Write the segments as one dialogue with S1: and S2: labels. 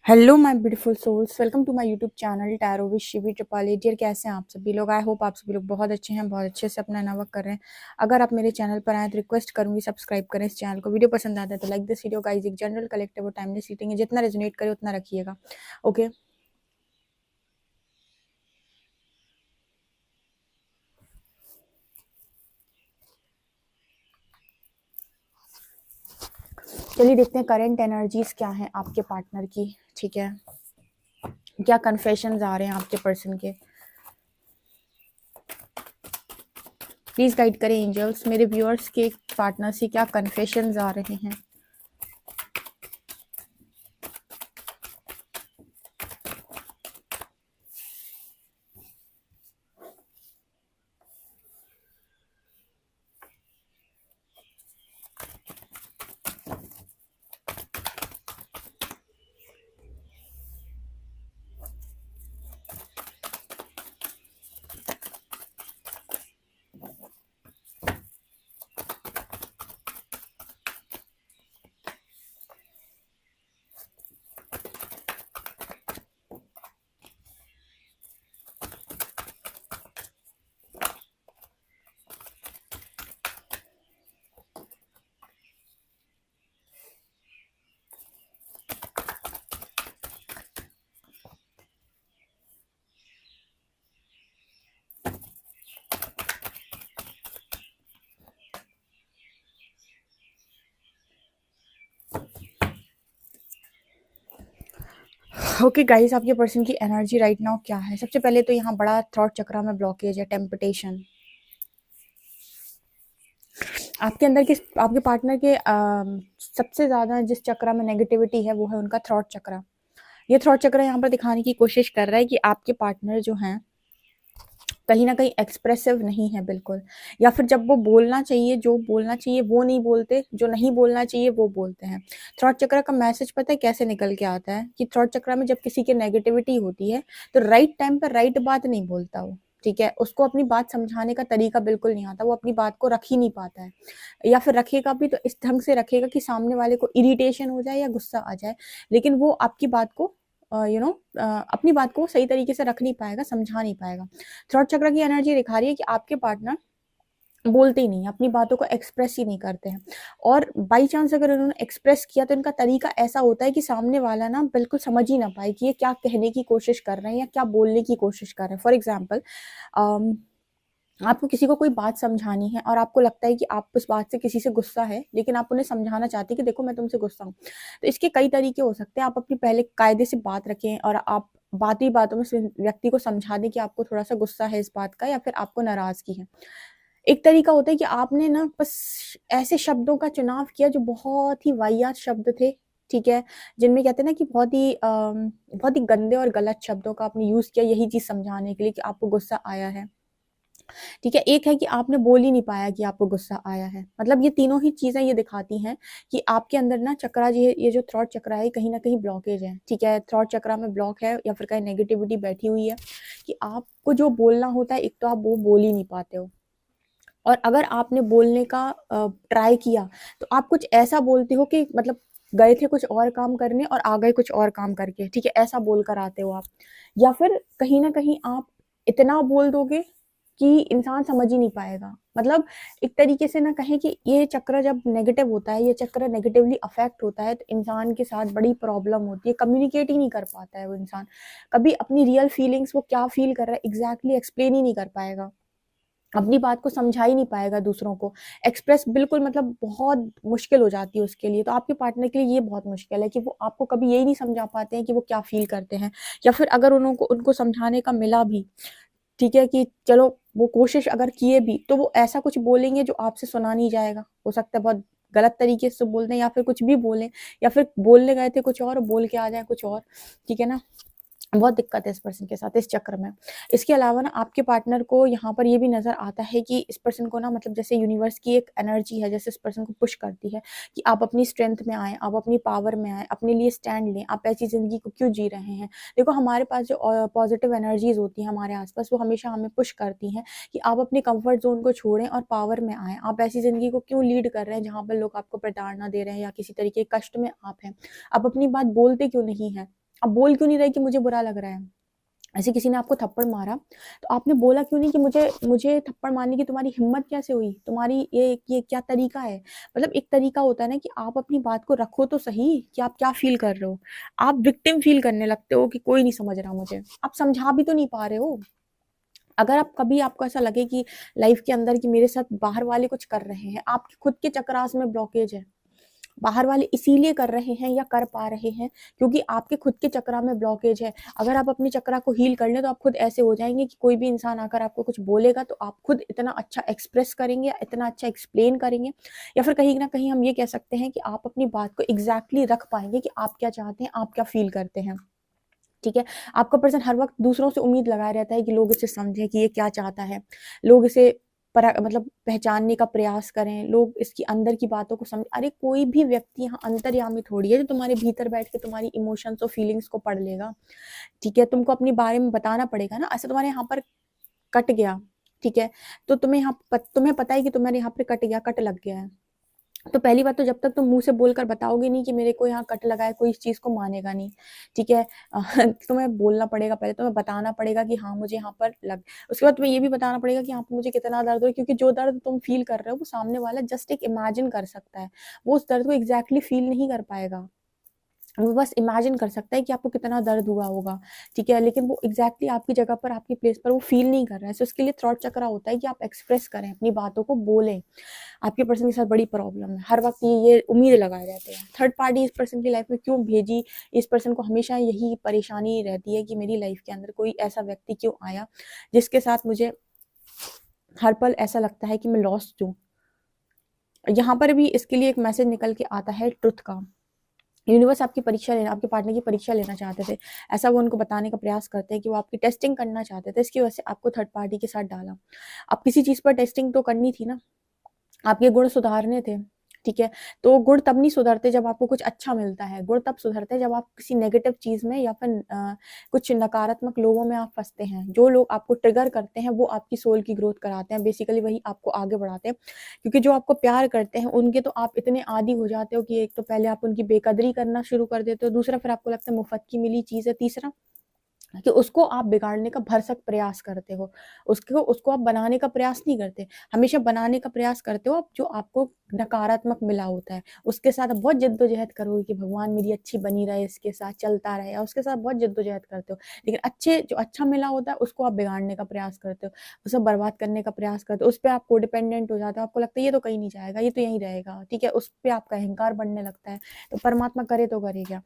S1: Hello my beautiful souls, welcome to my YouTube channel tarot with Shivi Tripali. Dear, कैसे हैं आप सभी लोग? आई होप आप सभी लोग बहुत अच्छे हैं, बहुत अच्छे से अपना नया वर्क कर रहे हैं। अगर आप मेरे चैनल पर आए तो रिक्वेस्ट करूंगी सब्सक्राइब करें इस चैनल को। वीडियो पसंद आता है तो लाइक दिस वीडियो गाइस। एक जनरल कलेक्टिव और टाइमलेस रीडिंग है, जितना रेजोनेट करे उतना रखिएगा, ओके। चलिए देखते हैं करेंट एनर्जीज क्या है आपके पार्टनर की। ठीक है, क्या कन्फेशंस आ रहे हैं आपके पर्सन के। प्लीज गाइड करें एंजल्स, मेरे व्यूअर्स के पार्टनर से क्या कन्फेशंस आ रहे हैं। ओके गाइस, आपके पर्सन की एनर्जी राइट नाउ क्या है? सबसे पहले तो यहाँ बड़ा थ्रॉट चक्रा में ब्लॉकेज है, टेम्पटेशन। आपके अंदर किस आपके पार्टनर के सबसे ज्यादा जिस चक्रा में नेगेटिविटी है वो है उनका थ्रॉट चक्रा। ये थ्रॉट चक्रा यहाँ पर दिखाने की कोशिश कर रहा है कि आपके पार्टनर जो हैं कहीं ना कहीं एक्सप्रेसिव नहीं है बिल्कुल, या फिर जब वो बोलना चाहिए, जो बोलना चाहिए वो नहीं बोलते, जो नहीं बोलना चाहिए वो बोलते हैं। थ्रॉट चक्र का मैसेज पता है कैसे निकल के आता है कि थ्रॉट चक्र में जब किसी की नेगेटिविटी होती है तो राइट टाइम पर राइट बात नहीं बोलता वो। ठीक है, उसको अपनी बात समझाने का तरीका बिल्कुल नहीं आता, वो अपनी बात को रख ही नहीं पाता है, या फिर रखेगा भी तो इस ढंग से रखेगा कि सामने वाले को इरिटेशन हो जाए या गुस्सा आ जाए, लेकिन वो आपकी बात को अपनी बात को सही तरीके से रख नहीं पाएगा, समझा नहीं पाएगा। थ्रॉट चक्र की एनर्जी दिखा रही है कि आपके पार्टनर बोलते ही नहीं, अपनी बातों को एक्सप्रेस ही नहीं करते हैं, और बाई चांस अगर उन्होंने एक्सप्रेस किया तो इनका तरीका ऐसा होता है कि सामने वाला ना बिल्कुल समझ ही ना पाए कि ये क्या कहने की कोशिश कर रहे हैं या क्या बोलने की कोशिश कर रहे हैं। फॉर एग्जाम्पल, आपको किसी को कोई बात समझानी है और आपको लगता है कि आप उस बात से किसी से गुस्सा है, लेकिन आप उन्हें समझाना चाहते हैं कि देखो मैं तुमसे गुस्सा हूँ। तो इसके कई तरीके हो सकते हैं। आप अपनी पहले कायदे से बात रखें और आप बात ही बातों में व्यक्ति को समझा दें कि आपको थोड़ा सा गुस्सा है इस बात का या फिर आपको नाराजगी है। एक तरीका होता है कि आपने ना बस ऐसे शब्दों का चुनाव किया जो बहुत ही वाहियात शब्द थे, ठीक है, जिनमें कहते हैं ना कि बहुत ही गंदे और गलत शब्दों का आपने यूज किया यही चीज समझाने के लिए कि आपको गुस्सा आया है। ठीक है, एक है कि आपने बोल ही नहीं पाया कि आपको गुस्सा आया है। मतलब ये तीनों ही चीजें ये दिखाती हैं कि आपके अंदर ना चक्रा जी, ये जो थ्रॉट चक्रा है कहीं ना कहीं ब्लॉकेज है। ठीक है, थ्रॉट चक्रा में ब्लॉक है या फिर कहीं नेगेटिविटी बैठी हुई है कि आपको जो बोलना होता है एक तो आप वो बोल ही नहीं पाते हो, और अगर आपने बोलने का ट्राई किया तो आप कुछ ऐसा बोलते हो कि मतलब गए थे कुछ और काम करने और आ गए कुछ और काम करके। ठीक है, ऐसा बोल कर आते हो आप, या फिर कहीं ना कहीं आप इतना बोल दोगे कि इंसान समझ ही नहीं पाएगा। मतलब एक तरीके से ना कहें कि ये चक्र जब नेगेटिव होता है, ये चक्र नेगेटिवली अफेक्ट होता है तो इंसान के साथ बड़ी प्रॉब्लम होती है, कम्युनिकेट ही नहीं कर पाता है वो इंसान। कभी अपनी रियल फीलिंग्स, वो क्या फील कर रहा है एग्जैक्टली एक्सप्लेन ही नहीं कर पाएगा, अपनी बात को समझा ही नहीं पाएगा दूसरों को एक्सप्रेस, बिल्कुल मतलब बहुत मुश्किल हो जाती है उसके लिए। तो आपके पार्टनर के लिए ये बहुत मुश्किल है कि वो आपको कभी यही नहीं समझा पाते हैं कि वो क्या फील करते हैं, या फिर अगर उनको उनको समझाने का मिला भी, ठीक है, कि चलो वो कोशिश अगर किए भी तो वो ऐसा कुछ बोलेंगे जो आपसे सुना नहीं जाएगा। हो सकता है बहुत गलत तरीके से बोल दें या फिर कुछ भी बोलें, या फिर बोलने गए थे कुछ और बोल के आ जाए कुछ और। ठीक है ना, बहुत दिक्कत है इस पर्सन के साथ इस चक्र में। इसके अलावा ना आपके पार्टनर को यहाँ पर ये भी नजर आता है कि इस पर्सन को ना, मतलब जैसे यूनिवर्स की एक एनर्जी है जैसे इस पर्सन को पुश करती है कि आप अपनी स्ट्रेंथ में आए, आप अपनी पावर में आए, अपने लिए स्टैंड लें। आप ऐसी जिंदगी को क्यों जी रहे हैं? देखो, हमारे पास जो पॉजिटिव एनर्जीज होती हैं हमारे आसपास, वो हमेशा हमें पुश करती हैं कि आप अपने कंफर्ट जोन को छोड़ें और पावर में आए। आप ऐसी जिंदगी को क्यों लीड कर रहे हैं जहाँ पर लोग आपको प्रताड़ना दे रहे हैं या किसी तरीके के कष्ट में आप हैं? आप अपनी बात बोलते क्यों नहीं हैं? आप बोल क्यों नहीं रहे कि मुझे बुरा लग रहा है? ऐसे किसी ने आपको थप्पड़ मारा, तो आपने बोला क्यों नहीं कि मुझे मुझे थप्पड़ मारने की तुम्हारी हिम्मत कैसे हुई? तुम्हारी ये क्या तरीका है? मतलब एक तरीका होता है ना कि आप अपनी बात को रखो तो सही कि आप क्या फ़ील कर रहे हो। आप विक्टिम फ़ील करने लगते हो कि कोई नहीं समझ रहा मुझे। आप समझा भी तो नहीं पा रहे हो। अगर आप कभी आपको ऐसा लगे कि लाइफ़ के अंदर कि मेरे साथ बाहर वाले कुछ कर रहे हैं, आपके खुद के चक्रास में ब्लॉकेज है। बाहर वाले इसीलिए कर रहे हैं या कर पा रहे हैं क्योंकि आपके खुद के चक्रा में ब्लॉकेज है। अगर आप अपनी चक्रा को हील कर लें तो आप खुद ऐसे हो जाएँगे कि कोई भी इंसान आकर आपको कुछ बोलेगा तो आप खुद इतना अच्छा एक्सप्रेस करेंगे, इतना अच्छा एक्सप्लेन करेंगे या फिर कहीं न कहीं हम ये कह सकते हैं कि आप अपनी बात को एग्ज़ैक्टली रख पाएँगे कि आप क्या चाहते हैं, आप क्या फ़ील करते हैं। ठीक है? आपका पर्सन हर वक़्त दूसरों से उम्मीद लगाए रहता है कि लोग इसे समझें कि ये क्या चाहता है। लोग इसे मतलब पहचानने का प्रयास करें, लोग इसकी अंदर की बातों को समझें। अरे कोई भी व्यक्ति यहाँ अंतर्यामी थोड़ी है जो तुम्हारे भीतर बैठ के तुम्हारी इमोशंस और फीलिंग्स को पढ़ लेगा। ठीक है? तुमको अपने बारे में बताना पड़ेगा ना। ऐसे तुम्हारे यहाँ पर कट गया, ठीक है? तो तुम्हें पता है कि तुम्हारे यहाँ पे कट गया, कट लग गया है। तो पहली बात तो जब तक तुम मुँह से बोलकर बताओगे नहीं कि मेरे को यहाँ कट लगा है, कोई इस चीज़ को मानेगा नहीं, ठीक है? तुम्हें बोलना पड़ेगा पहले, तुम्हें बताना पड़ेगा कि हाँ, मुझे यहाँ पर लग उसके बाद तुम्हें ये भी बताना पड़ेगा कि यहाँ पे मुझे कितना दर्द हो रहा है क्योंकि जो दर्द तुम फ़ील कर रहे हो, वो सामने वाला जस्ट एक इमेजिन कर सकता है। वो उस दर्द को एग्ज़ैक्टली फ़ील नहीं कर पाएगा। वो बस इमेजिन कर सकता है कि आपको कितना दर्द हुआ होगा, ठीक है? लेकिन वो एग्ज़ैक्टली आपकी जगह पर, आपकी प्लेस पर वो फ़ील नहीं कर रहा है। सो उसके लिए थ्रॉट चक्रा होता है कि आप एक्सप्रेस करें, अपनी बातों को बोलें। आपके पर्सन के साथ बड़ी प्रॉब्लम है। हर वक़्त ये उम्मीद लगाए रहते हैं। थर्ड पार्टी इस पर्सन की लाइफ़ में क्यों भेजी? इस पर्सन को हमेशा यही परेशानी रहती है कि मेरी लाइफ़ के अंदर कोई ऐसा व्यक्ति क्यों आया, जिसके साथ मुझे हर पल ऐसा लगता है कि मैं लॉस्ट हूँ। यहाँ पर भी इसके लिए एक मैसेज निकल के आता है ट्रुथ का। यूनिवर्स आपके पार्टनर की परीक्षा लेना चाहते थे। ऐसा वो उनको बताने का प्रयास करते हैं कि वो आपकी टेस्टिंग करना चाहते थे। इसकी वजह से आपको थर्ड पार्टी के साथ डाला। अब किसी चीज़ पर टेस्टिंग तो करनी थी ना। आपके गुण सुधारने थे, ठीक है? तो गुण तब नहीं सुधरते जब आपको कुछ अच्छा मिलता है, गुण तब सुधरते हैं जब आप किसी नेगेटिव चीज़ में या फिर कुछ नकारात्मक लोगों में आप फँसते हैं। जो लोग आपको ट्रिगर करते हैं, वो आपकी सोल की ग्रोथ कराते हैं, बेसिकली वही आपको आगे बढ़ाते हैं। क्योंकि जो आपको प्यार करते हैं, उनके तो आप इतने आदी हो जाते हो कि एक तो पहले आप उनकी बेकदरी करना शुरू कर देते हो, दूसरा फिर आपको लगता है मुफ़्त की मिली चीज़ है, तीसरा कि उसको आप बिगाड़ने का भरसक प्रयास करते हो। उसको आप बनाने का प्रयास नहीं करते। हमेशा बनाने का प्रयास करते हो आप जो आपको नकारात्मक मिला होता है। उसके साथ आप बहुत जद्दोजहद करोगे कि भगवान मेरी अच्छी बनी रहे, इसके साथ चलता रहे, और उसके साथ बहुत जद्दोजहद करते हो। लेकिन जो अच्छा मिला होता है उसको आप बिगाड़ने का प्रयास करते हो, उसे बर्बाद करने का प्रयास करते हो। उस पे आप कोडिपेंडेंट हो जाते हो। आपको लगता है ये तो कहीं नहीं जाएगा, ये तो यहीं रहेगा, ठीक है? उस पे आपका अहंकार बढ़ने लगता है। तो परमात्मा करे तो करे क्या?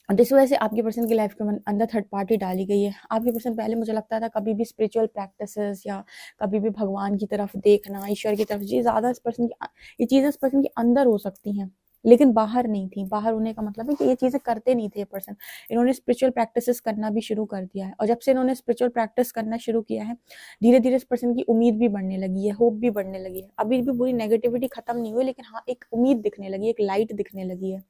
S1: जिस वजह से आपके पर्सन की लाइफ के अंदर थर्ड पार्टी डाली गई है। आपके पर्सन पहले मुझे लगता था कभी भी स्पिरिचुअल प्रैक्टिसेस या कभी भी भगवान की तरफ देखना, ईश्वर की तरफ, ये ज़्यादा इस पर्सन की ये चीज़ें इस पर्सन के अंदर हो सकती हैं, लेकिन बाहर नहीं थी। बाहर होने का मतलब है कि ये चीज़ें करते नहीं थे ये पर्सन। इन्होंने स्पिरिचुअल प्रैक्टिसेस करना भी शुरू कर दिया है और जब से इन्होंने स्पिरिचुअल प्रैक्टिस करना शुरू किया है, धीरे-धीरे इस पर्सन की उम्मीद भी बढ़ने लगी है, होप भी बढ़ने लगी है। अभी भी पूरी नेगेटिविटी खत्म नहीं हुई, लेकिन हाँ, एक उम्मीद दिखने लगी है, एक लाइट दिखने लगी है।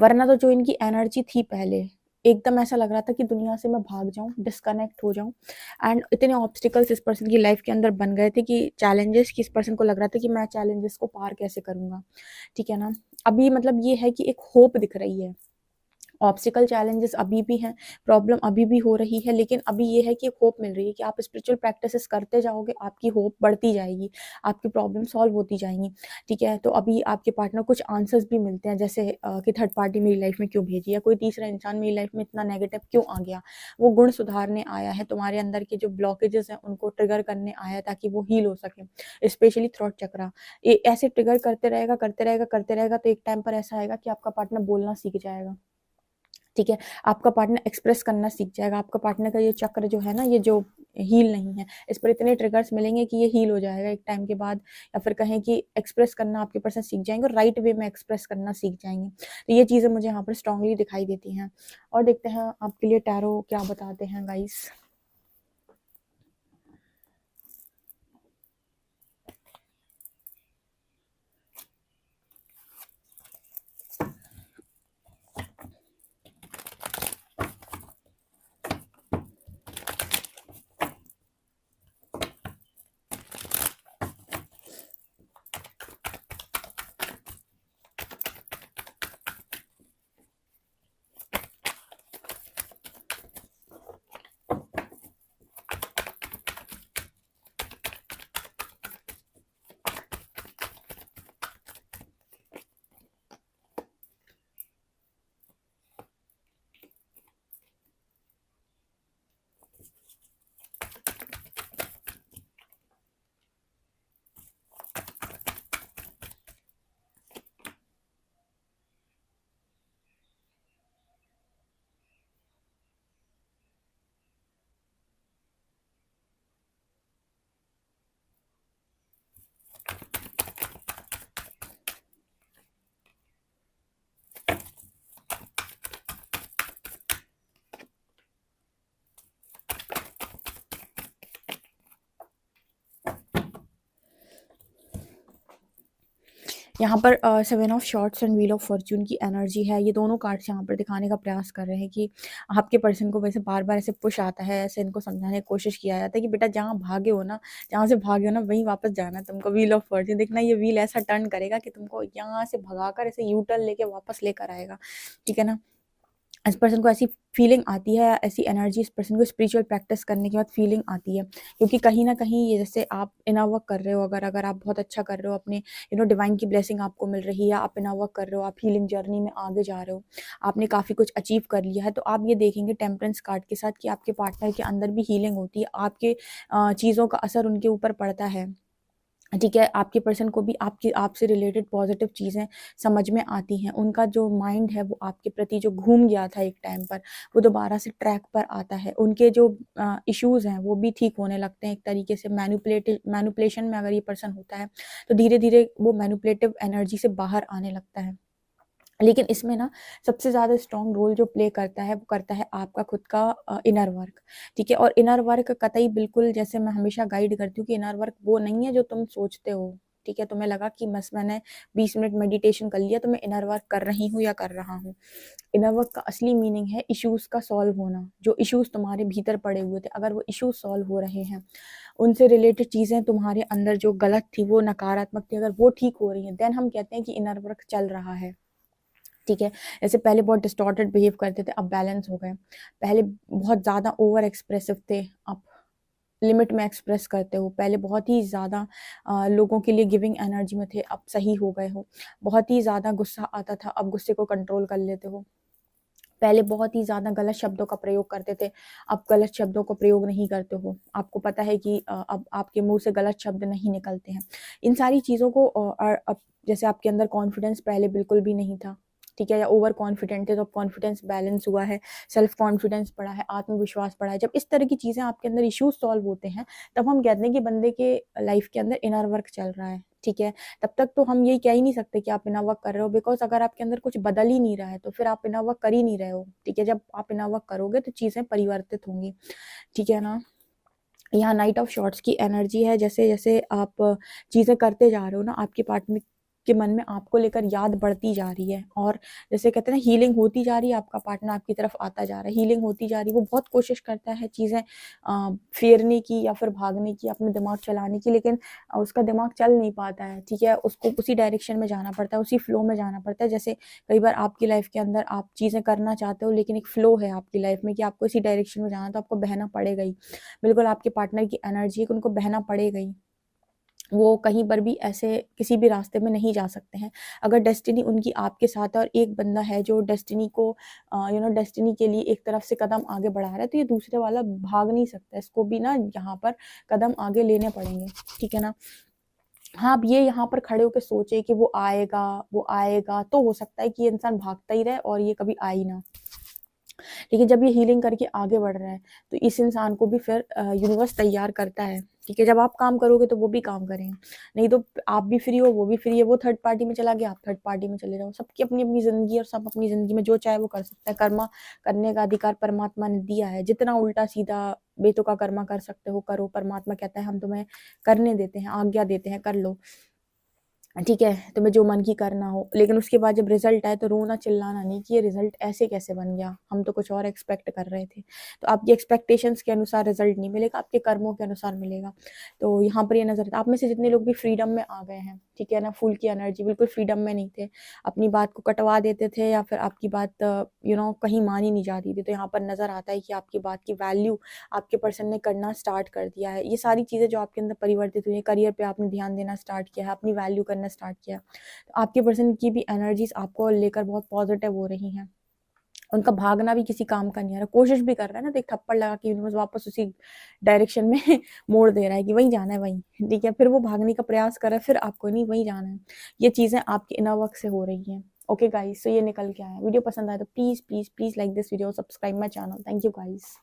S1: वरना तो जो इनकी एनर्जी थी पहले, एकदम ऐसा लग रहा था कि दुनिया से मैं भाग जाऊँ, डिस्कनेक्ट हो जाऊँ, एंड इतने ऑब्स्टिकल्स इस पर्सन की लाइफ के अंदर बन गए थे कि चैलेंजेस कि इस पर्सन को लग रहा था कि मैं चैलेंजेस को पार कैसे करूँगा, ठीक है ना? अभी मतलब ये है कि एक होप दिख रही है। ऑब्स्टिकल चैलेंजेस अभी भी हैं, प्रॉब्लम अभी भी हो रही है, लेकिन अभी ये है कि एक होप मिल रही है कि आप स्पिरिचुअल प्रैक्टिसेस करते जाओगे, आपकी होप बढ़ती जाएगी, आपकी प्रॉब्लम सॉल्व होती जाएँगी, ठीक है? तो अभी आपके पार्टनर कुछ आंसर्स भी मिलते हैं, जैसे कि थर्ड पार्टी मेरी लाइफ में क्यों भेजी या कोई तीसरा इंसान मेरी लाइफ में इतना नेगेटिव क्यों आ गया? वो गुण सुधारने आया है, तुम्हारे अंदर के जो ब्लॉकेजेस हैं, उनको ट्रिगर करने आया है ताकि वो हील हो सकें, स्पेशली थ्रॉट चक्रा। ये ऐसे ट्रिगर करते रहेगा, करते रहेगा, करते रहेगा, तो एक टाइम पर ऐसा आएगा कि आपका पार्टनर बोलना सीख जाएगा। ठीक है? आपका पार्टनर एक्सप्रेस करना सीख जाएगा, आपका पार्टनर का ये चक्र जो है ना, ये जो हील नहीं है, इस पर इतने ट्रिगर्स मिलेंगे कि ये हील हो जाएगा एक टाइम के बाद, या फिर कहें कि एक्सप्रेस करना आपके पर्सन सीख जाएँगे और राइट वे में एक्सप्रेस करना सीख जाएँगे। तो ये चीज़ें मुझे यहाँ पर स्ट्रॉन्गली दिखाई देती हैं और देखते हैं आपके लिए टैरो क्या बताते हैं गाइस। यहाँ पर 7 of shorts and wheel of Fortune की एनर्जी है। ये दोनों कार्ड्स यहाँ पर दिखाने का प्रयास कर रहे हैं कि आपके पर्सन को वैसे बार-बार ऐसे पुश आता है, ऐसे इनको समझाने की कोशिश किया जाता है कि बेटा जहाँ भागे हो ना, जहाँ से भागे हो ना वहीं वापस जाना है तुमको। व्हील ऑफ फॉर्च्यून देखना, ये व्हील ऐसा टर्न करेगा कि तुमको यहाँ से भगाकर ऐसे यू टर्न लेके वापस लेकर आएगा, ठीक है ना। इस पर्सन को ऐसी फीलिंग आती है, ऐसी एनर्जी इस पर्सन को स्पिरिचुअल प्रैक्टिस करने के बाद फीलिंग आती है, क्योंकि कहीं न कहीं ये जैसे आप इनर वर्क कर रहे हो, अगर आप बहुत अच्छा कर रहे हो, अपने डिवाइन की ब्लेसिंग आपको मिल रही है, आप इनर वर्क कर रहे हो, आप हीलिंग जर्नी में आगे जा रहे हो, आपने काफ़ी कुछ अचीव कर लिया है, तो आप ये देखेंगे टेम्परेंस कार्ड के साथ कि आपके पार्टनर के अंदर भी हीलिंग होती है, आपके चीज़ों का असर उनके ऊपर पड़ता है, ठीक है। आपके पर्सन को भी आपसे रिलेटेड पॉजिटिव चीज़ें समझ में आती हैं। उनका जो माइंड है वो आपके प्रति जो घूम गया था एक टाइम पर, वो दोबारा से ट्रैक पर आता है। उनके जो इश्यूज़ हैं वो भी ठीक होने लगते हैं। एक तरीके से मैनिपुलेशन में अगर ये पर्सन होता है तो धीरे-धीरे वो मैनिपुलेटिव एनर्जी से बाहर आने लगता है। लेकिन इसमें ना सबसे ज़्यादा स्ट्रॉन्ग रोल जो प्ले करता है वो करता है आपका खुद का इनर वर्क, ठीक है। और इनर वर्क कतई बिल्कुल, जैसे मैं हमेशा गाइड करती हूँ कि इनर वर्क वो नहीं है जो तुम सोचते हो, ठीक है। तुम्हें लगा कि बस मैंने 20 मिनट मेडिटेशन कर लिया तो मैं इनर वर्क कर रही हूँ या कर रहा हूँ। इनर वर्क का असली मीनिंग है इश्यूज़ का सॉल्व होना। जो इश्यूज़ तुम्हारे भीतर पड़े हुए थे, अगर वो इश्यूज़ सॉल्व हो रहे हैं, उनसे रिलेटेड चीज़ें तुम्हारे अंदर जो गलत थी, वो नकारात्मक थी, अगर वो ठीक हो रही हैं, देन हम कहते हैं कि इनर वर्क चल रहा है, ठीक है। जैसे पहले बहुत डिस्टॉर्टेड बिहेव करते थे, अब बैलेंस हो गए। पहले बहुत ज़्यादा ओवर एक्सप्रेसिव थे, अब लिमिट में एक्सप्रेस करते हो। पहले बहुत ही ज़्यादा लोगों के लिए गिविंग एनर्जी में थे, अब सही हो गए हो। बहुत ही ज़्यादा गुस्सा आता था, अब गुस्से को कंट्रोल कर लेते हो। पहले बहुत ही ज़्यादा गलत शब्दों का प्रयोग करते थे, अब गलत शब्दों का प्रयोग नहीं करते हो। आपको पता है कि अब आपके मुँह से गलत शब्द नहीं निकलते हैं। इन सारी चीज़ों को अब जैसे आपके अंदर कॉन्फिडेंस पहले बिल्कुल भी नहीं था, ठीक है, या ओवर कॉन्फिडेंट थे, तो अब कॉन्फिडेंस बैलेंस हुआ है, सेल्फ कॉन्फिडेंस बढ़ा है, आत्मविश्वास बढ़ा है। जब इस तरह की चीज़ें आपके अंदर इश्यूज़ सॉल्व होते हैं, तब हम कहते हैं कि बंदे के लाइफ के अंदर इनर वर्क चल रहा है, ठीक है। तब तक तो हम यही कह ही नहीं सकते कि आप इनर वर्क कर रहे हो, बिकॉज़ अगर आपके अंदर कुछ बदल ही नहीं रहा है, तो फिर आप इनर वर्क कर ही नहीं रहे हो, ठीक है। जब आप इनर वर्क करोगे तो चीज़ें परिवर्तित होंगी, ठीक है ना। यहाँ नाइट ऑफ शॉर्ट्स की एनर्जी है। जैसे-जैसे आप चीज़ें करते जा रहे हो ना, आपके पार्टनर के मन में आपको लेकर याद बढ़ती जा रही है, और जैसे कहते हैं ना, हीलिंग होती जा रही है, आपका पार्टनर आपकी तरफ आता जा रहा है, हीलिंग होती जा रही है। वो बहुत कोशिश करता है चीज़ें फेरने की या फिर भागने की, अपने दिमाग चलाने की, लेकिन उसका दिमाग चल नहीं पाता है, ठीक है। उसको उसी डायरेक्शन में जाना पड़ता है, उसी फ्लो में जाना पड़ता है। जैसे कई बार आपकी लाइफ़ के अंदर आप चीज़ें करना चाहते हो, लेकिन एक फ्लो है आपकी लाइफ़ में कि आपको इसी डायरेक्शन में जाना है, तो आपको बहना पड़ेगा ही। बिल्कुल आपके पार्टनर की एनर्जी है कि उनको बहना पड़ेगा ही। वो कहीं पर भी ऐसे किसी भी रास्ते में नहीं जा सकते हैं। अगर डेस्टिनी उनकी आपके साथ है और एक बंदा है जो डेस्टिनी को डेस्टिनी के लिए एक तरफ से कदम आगे बढ़ा रहा है, तो ये दूसरे वाला भाग नहीं सकता। इसको भी ना यहाँ पर कदम आगे लेने पड़ेंगे, ठीक है ना। हाँ, अब ये यहाँ पर खड़े होके सोचे कि वो आएगा, तो हो सकता है कि ये इंसान भागता ही रहे और ये कभी आ ही ना। लेकिन जब ये हीलिंग करके आगे बढ़ रहा है, तो इस इंसान को भी फिर यूनिवर्स तैयार करता है, ठीक है। जब आप काम करोगे तो वो भी काम करेंगे, नहीं तो आप भी फ्री हो, वो भी फ्री है, वो थर्ड पार्टी में चला गया, आप थर्ड पार्टी में चले जाओ। सबकी अपनी-अपनी ज़िंदगी है और सब अपनी ज़िंदगी में जो चाहे वो कर सकता है। कर्मा करने का अधिकार परमात्मा ने दिया है, जितना उल्टा-सीधा बेतुका कर्मा कर सकते हो, करो। परमात्मा कहता है हम तुम्हें करने देते हैं, आज्ञा देते हैं, कर लो। ठीक है, तुम्हें जो मन की करना हो, लेकिन उसके बाद जब रिज़ल्ट आए तो रोना चिल्लाना नहीं कि ये रिज़ल्ट ऐसे कैसे बन गया, हम तो कुछ और एक्सपेक्ट कर रहे थे। तो आपकी एक्सपेक्टेशंस के अनुसार रिज़ल्ट नहीं मिलेगा, आपके कर्मों के अनुसार मिलेगा। तो यहाँ पर ये नज़र आप में से जितने लोग भी फ्रीडम में आ गए हैं, ठीक है ना, फूल की एनर्जी, बिल्कुल फ्रीडम में नहीं थे, अपनी बात को कटवा देते थे या फिर आपकी बात कहीं मानी नहीं जाती थी, तो यहाँ पर नज़र आता है कि आपकी बात की वैल्यू आपके पर्सन ने करना स्टार्ट कर दिया है। ये सारी चीज़ें जो आपके अंदर परिवर्तित हुई हैं, करियर पे आपने ध्यान देना स्टार्ट किया है, अपनी वैल्यू करना स्टार्ट किया है। तो आपके पर्सन की भी एनर्जीज़ आपको लेकर बहुत पॉजिटिव हो रही हैं। उनका भागना भी किसी काम का नहीं आ रहा, कोशिश भी कर रहा है ना, तो एक थप्पड़ लगा के यूनिवर्स वापस उसी डायरेक्शन में मोड़ दे रहा है कि वहीं जाना है, वहीं, ठीक है। फिर वो भागने का प्रयास कर रहा है, फिर आपको नहीं, वहीं जाना है। ये चीज़ें आपके इनर वर्क से हो रही हैं। ओके गाइस, तो ये निकल के आया। वीडियो पसंद आया तो please, please, please like this video, subscribe my channel. Thank you guys.